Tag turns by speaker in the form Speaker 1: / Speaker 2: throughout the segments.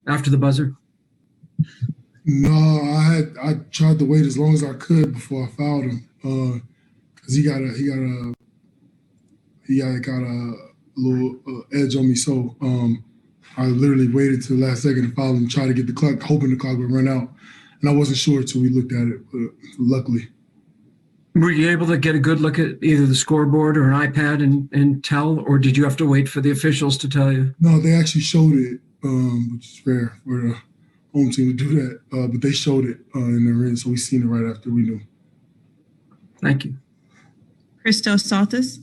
Speaker 1: after the buzzer?
Speaker 2: No, I tried to wait as long as I could before I fouled him because he got a little edge on me. So I literally waited to the last second to foul him, try to get the clock, hoping the clock would run out, and I wasn't sure until we looked at it. But luckily.
Speaker 1: Were you able to get a good look at either the scoreboard or an iPad and tell, or did you have to wait for the officials to tell you?
Speaker 2: No, they actually showed it, which is rare for the home team to do that. But they showed it in the ring, so we seen it right after we knew.
Speaker 1: Thank you.
Speaker 3: Christos Saltis.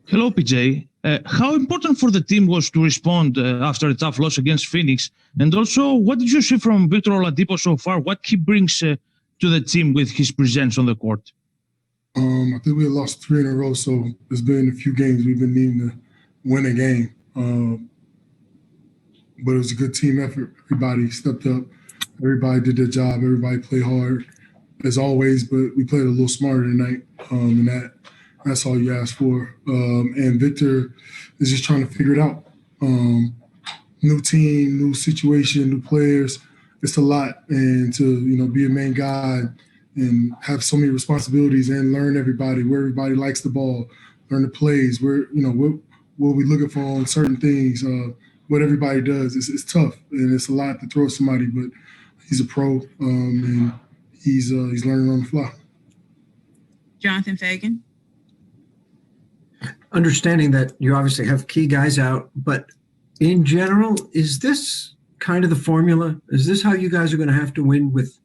Speaker 4: Hello, PJ. How important for the team was to respond after a tough loss against Phoenix? And also, what did you see from Victor Oladipo so far? What he brings to the team with his presence on the court?
Speaker 2: I think we had lost 3 in a row, so there's been a few games we've been needing to win a game. But it was a good team effort. Everybody stepped up. Everybody did their job. Everybody played hard, as always, but we played a little smarter tonight, and that's all you ask for. And Victor is just trying to figure it out. New team, new situation, new players. It's a lot, and to be a main guy and have so many responsibilities and learn everybody, where everybody likes the ball, learn the plays, where what we're looking for on certain things, what everybody does. It's tough, and it's a lot to throw somebody, but he's a pro, and he's learning on the fly.
Speaker 3: Jonathan Fagan.
Speaker 1: Understanding that you obviously have key guys out, but in general, is this kind of the formula? Is this how you guys are going to have to win, with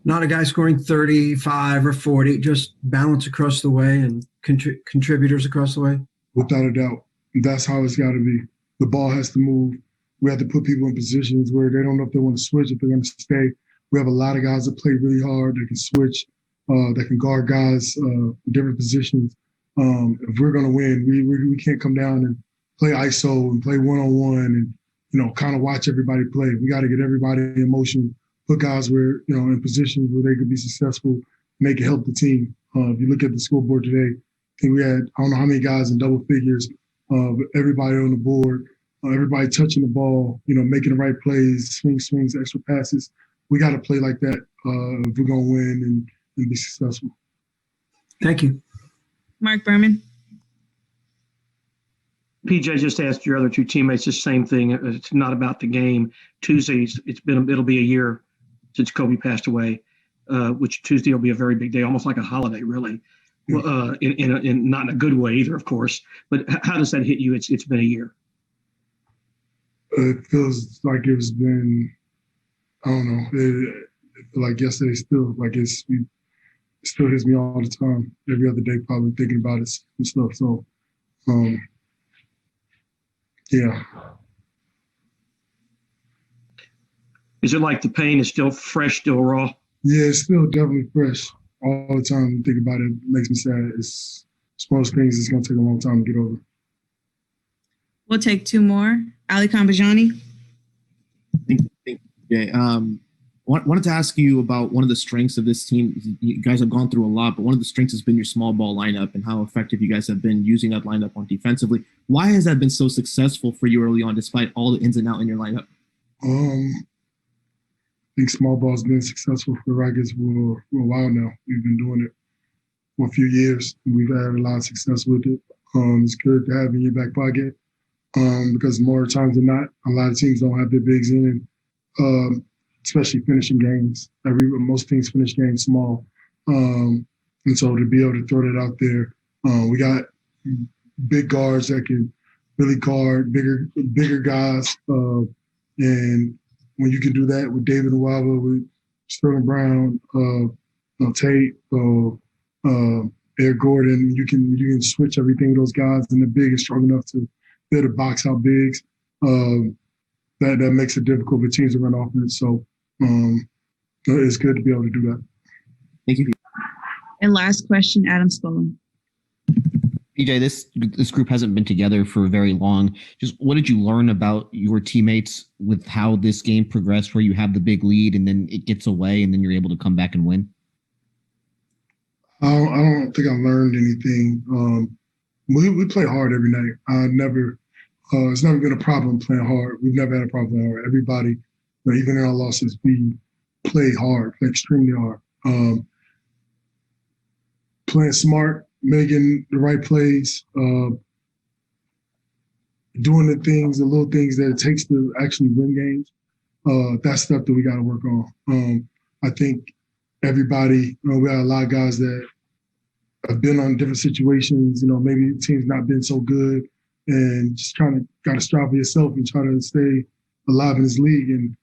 Speaker 1: not a guy scoring 35 or 40, just balance across the way and contributors across the way?
Speaker 2: Without a doubt. That's how it's got to be. The ball has to move. We have to put people in positions where they don't know if they want to switch, if they're going to stay. We have a lot of guys that play really hard, that can switch, that can guard guys in different positions. If we're going to win, we can't come down and play ISO and play one-on-one and, kind of watch everybody play. We got to get everybody in motion, put guys where, in positions where they could be successful, and they can help the team. If you look at the scoreboard today, I think we had, I don't know how many guys in double figures, but everybody on the board, everybody touching the ball, making the right plays, swings, extra passes. We got to play like that if we're going to win and be successful.
Speaker 1: Thank you.
Speaker 3: Mark Berman.
Speaker 5: PJ just asked your other two teammates the same thing. It's not about the game. Tuesday, it'll be a year since Kobe passed away, which Tuesday will be a very big day, almost like a holiday, really. In not in a good way either, of course. But how does that hit you? It's been a year.
Speaker 2: It feels like it's been, I don't know. It like yesterday still. Like it still hits me all the time. Every other day, probably thinking about it and stuff. So, yeah.
Speaker 5: Is it like the pain is still fresh, still raw?
Speaker 2: Yeah, it's still definitely fresh. All the time, think about it, makes me sad. It's one of those things that's going to take a long time to get over.
Speaker 3: We'll take 2 more. Ali Kambajani.
Speaker 6: Thank you, Jay. Wanted to ask you about one of the strengths of this team. You guys have gone through a lot, but one of the strengths has been your small ball lineup and how effective you guys have been using that lineup on defensively. Why has that been so successful for you early on, despite all the ins and outs in your lineup?
Speaker 2: I think small ball's been successful for the Rockets for a while now. We've been doing it for a few years, and we've had a lot of success with it. It's good to have in your back pocket because more times than not, a lot of teams don't have their bigs in, especially finishing games. Most teams finish games small. And so to be able to throw that out there, we got big guards that can really guard bigger guys. And when you can do that with David Nwaba, with Sterling Brown, Tate, Eric Gordon, you can switch everything with those guys, and the big is strong enough to be able to box out bigs. That makes it difficult for teams to run offense. So it's good to be able to do that.
Speaker 6: Thank you.
Speaker 3: And last question, Adam Spolin.
Speaker 7: PJ, this group hasn't been together for very long. Just what did you learn about your teammates with how this game progressed, where you have the big lead and then it gets away and then you're able to come back and win?
Speaker 2: I don't think I learned anything. We play hard every night. It's never been a problem playing hard. We've never had a problem playing hard. Everybody even in our losses, we play hard, play extremely hard. Playing smart, making the right plays, doing the little things that it takes to actually win games. That's stuff that we got to work on. I think everybody, we got a lot of guys that have been on different situations. Maybe the team's not been so good, and just got to strive for yourself and try to stay alive in this league. And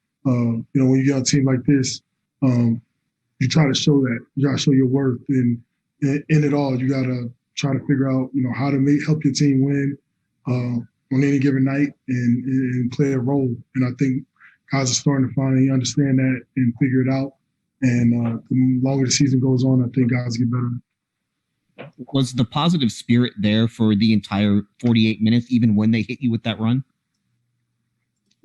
Speaker 2: when you get on a team like this, you try to show that. You got to show your worth, and in it all, you got to try to figure out, how to help your team win on any given night and play a role. And I think guys are starting to finally understand that and figure it out. And the longer the season goes on, I think guys get better.
Speaker 7: Was the positive spirit there for the entire 48 minutes, even when they hit you with that run?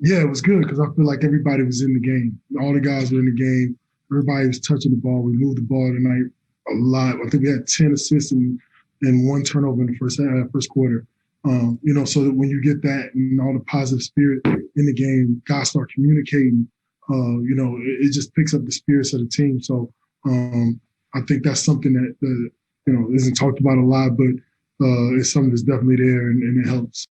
Speaker 2: Yeah, it was good because I feel like everybody was in the game. All the guys were in the game. Everybody was touching the ball. We moved the ball tonight a lot. I think we had 10 assists and 1 turnover in the first quarter. So that when you get that and all the positive spirit in the game, guys start communicating. It just picks up the spirits of the team. So I think that's something that isn't talked about a lot, but it's something that's definitely there and it helps.